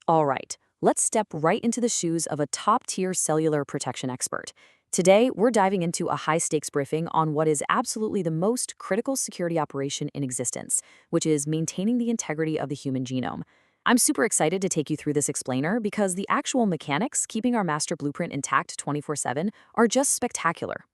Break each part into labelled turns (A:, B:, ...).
A: All right, let's step right into the shoes of a top-tier cellular protection expert. Today, we're diving into a high-stakes briefing on what is absolutely the most critical security operation in existence, which is maintaining the integrity of the human genome. I'm super excited to take you through this explainer because the actual mechanics keeping our master blueprint intact 24/7 are just spectacular.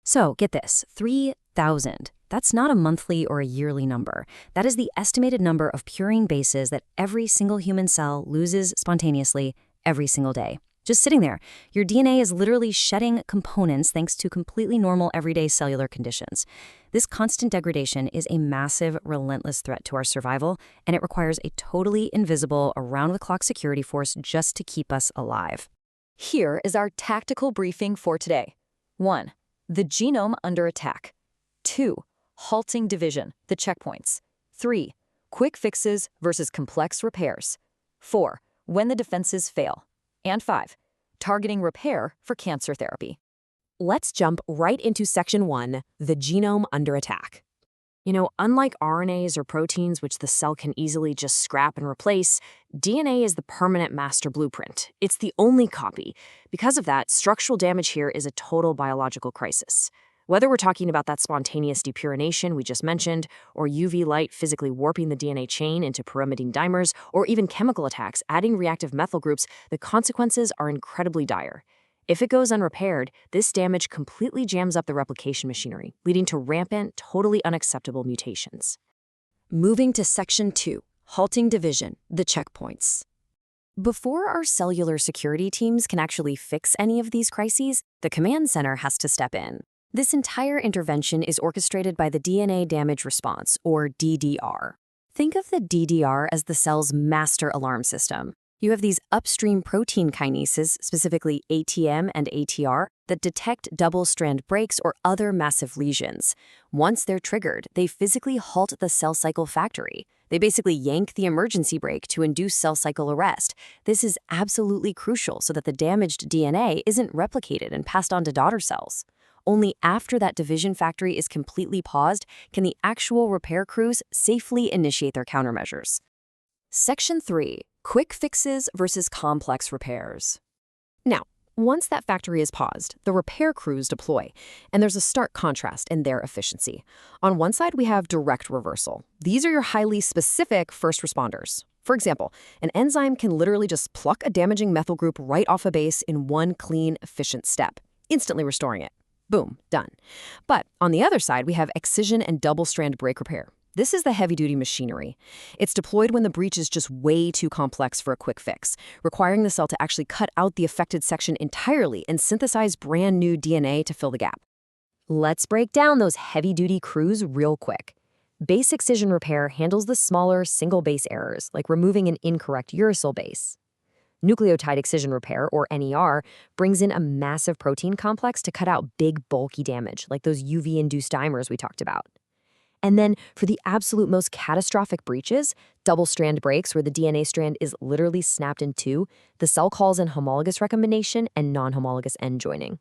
B: So, get this, 3,000. That's not a monthly or a yearly number. That is the estimated number of purine bases that every single human cell loses spontaneously every single day. Just sitting there, your DNA is literally shedding components thanks to completely normal everyday cellular conditions. This constant degradation is a massive, relentless threat to our survival, and it requires a totally invisible, around-the-clock security force just to keep us alive.
A: Here is our tactical briefing for today. 1. The genome under attack. 2. Halting division, the checkpoints. 3. Quick fixes versus complex repairs. 4. When the defenses fail. And 5. Targeting repair for cancer therapy. Let's jump right into Section 1, the genome under attack. Unlike RNAs or proteins, which the cell can easily just scrap and replace, DNA is the permanent master blueprint. It's the only copy. Because of that, structural damage here is a total biological crisis. Whether we're talking about that spontaneous depurination we just mentioned, or UV light physically warping the DNA chain into pyrimidine dimers, or even chemical attacks adding reactive methyl groups, the consequences are incredibly dire. If it goes unrepaired, this damage completely jams up the replication machinery, leading to rampant, totally unacceptable mutations. Moving to Section 2, halting division, the checkpoints. Before our cellular security teams can actually fix any of these crises, the command center has to step in. This entire intervention is orchestrated by the DNA damage response, or DDR. Think of the DDR as the cell's master alarm system. You have these upstream protein kinases, specifically ATM and ATR, that detect double-strand breaks or other massive lesions. Once they're triggered, they physically halt the cell cycle factory. They basically yank the emergency brake to induce cell cycle arrest. This is absolutely crucial so that the damaged DNA isn't replicated and passed on to daughter cells. Only after that division factory is completely paused can the actual repair crews safely initiate their countermeasures. Section 3. Quick fixes versus complex repairs. Now, once that factory is paused, the repair crews deploy, and there's a stark contrast in their efficiency. On one side, we have direct reversal. These are your highly specific first responders. For example, an enzyme can literally just pluck a damaging methyl group right off a base in one clean, efficient step, instantly restoring it. Boom, done. But on the other side, we have excision and double-strand break repair. This is the heavy-duty machinery. It's deployed when the breach is just way too complex for a quick fix, requiring the cell to actually cut out the affected section entirely and synthesize brand new DNA to fill the gap. Let's break down those heavy-duty crews real quick. Base excision repair handles the smaller single-base errors, like removing an incorrect uracil base. Nucleotide excision repair, or NER, brings in a massive protein complex to cut out big, bulky damage, like those UV-induced dimers we talked about. And then, for the absolute most catastrophic breaches, double-strand breaks where the DNA strand is literally snapped in two, the cell calls in homologous recombination and non-homologous end joining.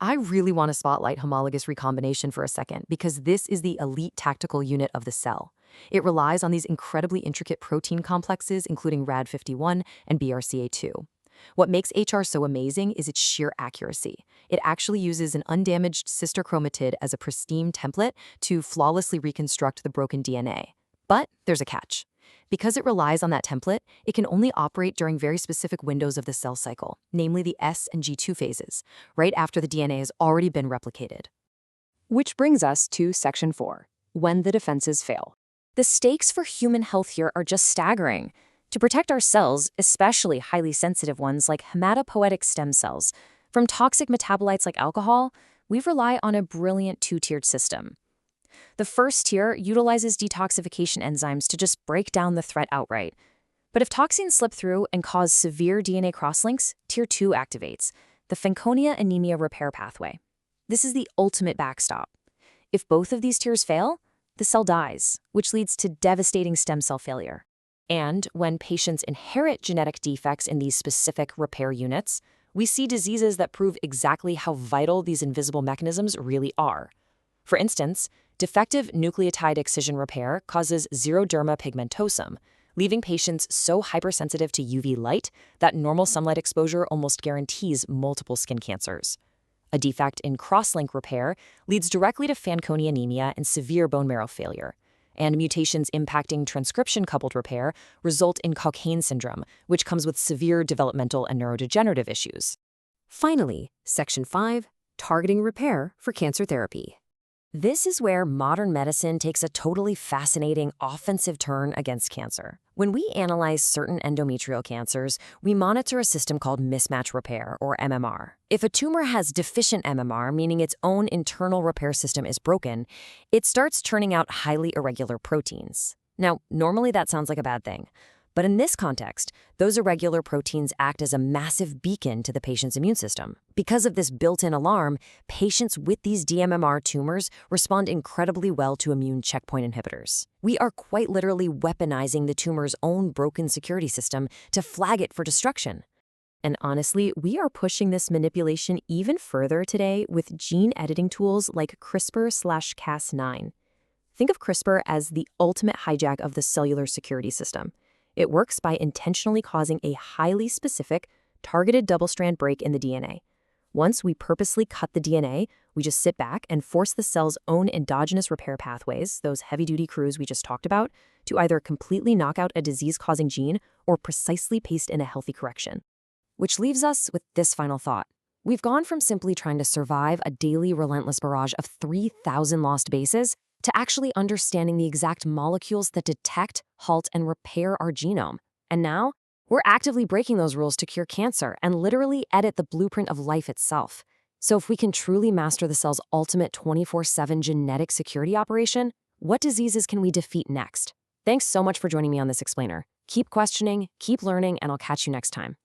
A: I really want to spotlight homologous recombination for a second because this is the elite tactical unit of the cell. It relies on these incredibly intricate protein complexes, including RAD51 and BRCA2. What makes HR so amazing is its sheer accuracy. It actually uses an undamaged sister chromatid as a pristine template to flawlessly reconstruct the broken DNA. But there's a catch. Because it relies on that template, it can only operate during very specific windows of the cell cycle, namely the S and G2 phases, right after the DNA has already been replicated. Which brings us to Section 4, when the defenses fail. The stakes for human health here are just staggering. To protect our cells, especially highly sensitive ones like hematopoietic stem cells, from toxic metabolites like alcohol, we rely on a brilliant two-tiered system. The first tier utilizes detoxification enzymes to just break down the threat outright. But if toxins slip through and cause severe DNA crosslinks, Tier 2 activates, the Fanconi anemia repair pathway. This is the ultimate backstop. If both of these tiers fail, the cell dies, which leads to devastating stem cell failure. And when patients inherit genetic defects in these specific repair units, we see diseases that prove exactly how vital these invisible mechanisms really are. For instance, defective nucleotide excision repair causes xeroderma pigmentosum,
C: leaving patients so hypersensitive to UV light that normal sunlight exposure almost guarantees multiple skin cancers. A defect in cross-link repair leads directly to Fanconi anemia and severe bone marrow failure. And mutations impacting transcription-coupled repair result in Cockayne syndrome, which comes with severe developmental and neurodegenerative issues.
B: Finally, Section 5, Targeting Repair for Cancer Therapy. This is where modern medicine takes a totally fascinating offensive turn against cancer. When we analyze certain endometrial cancers, we monitor a system called mismatch repair, or MMR. If a tumor has deficient MMR, meaning its own internal repair system is broken, it starts churning out highly irregular proteins. Now, normally that sounds like a bad thing. But in this context, those irregular proteins act as a massive beacon to the patient's immune system. Because of this built-in alarm, patients with these dMMR tumors respond incredibly well to immune checkpoint inhibitors. We are quite literally weaponizing the tumor's own broken security system to flag it for destruction. And honestly, we are pushing this manipulation even further today with gene editing tools like CRISPR/Cas9. Think of CRISPR as the ultimate hijack of the cellular security system. It works by intentionally causing a highly specific, targeted double-strand break in the DNA. Once we purposely cut the DNA, we just sit back and force the cell's own endogenous repair pathways, those heavy-duty crews we just talked about, to either completely knock out a disease-causing gene or precisely paste in a healthy correction. Which leaves us with this final thought. We've gone from simply trying to survive a daily relentless barrage of 3,000 lost bases to actually understanding the exact molecules that detect, halt, and repair our genome. And now, we're actively breaking those rules to cure cancer and literally edit the blueprint of life itself. So if we can truly master the cell's ultimate 24/7 genetic security operation, what diseases can we defeat next? Thanks so much for joining me on this explainer. Keep questioning, keep learning, and I'll catch you next time.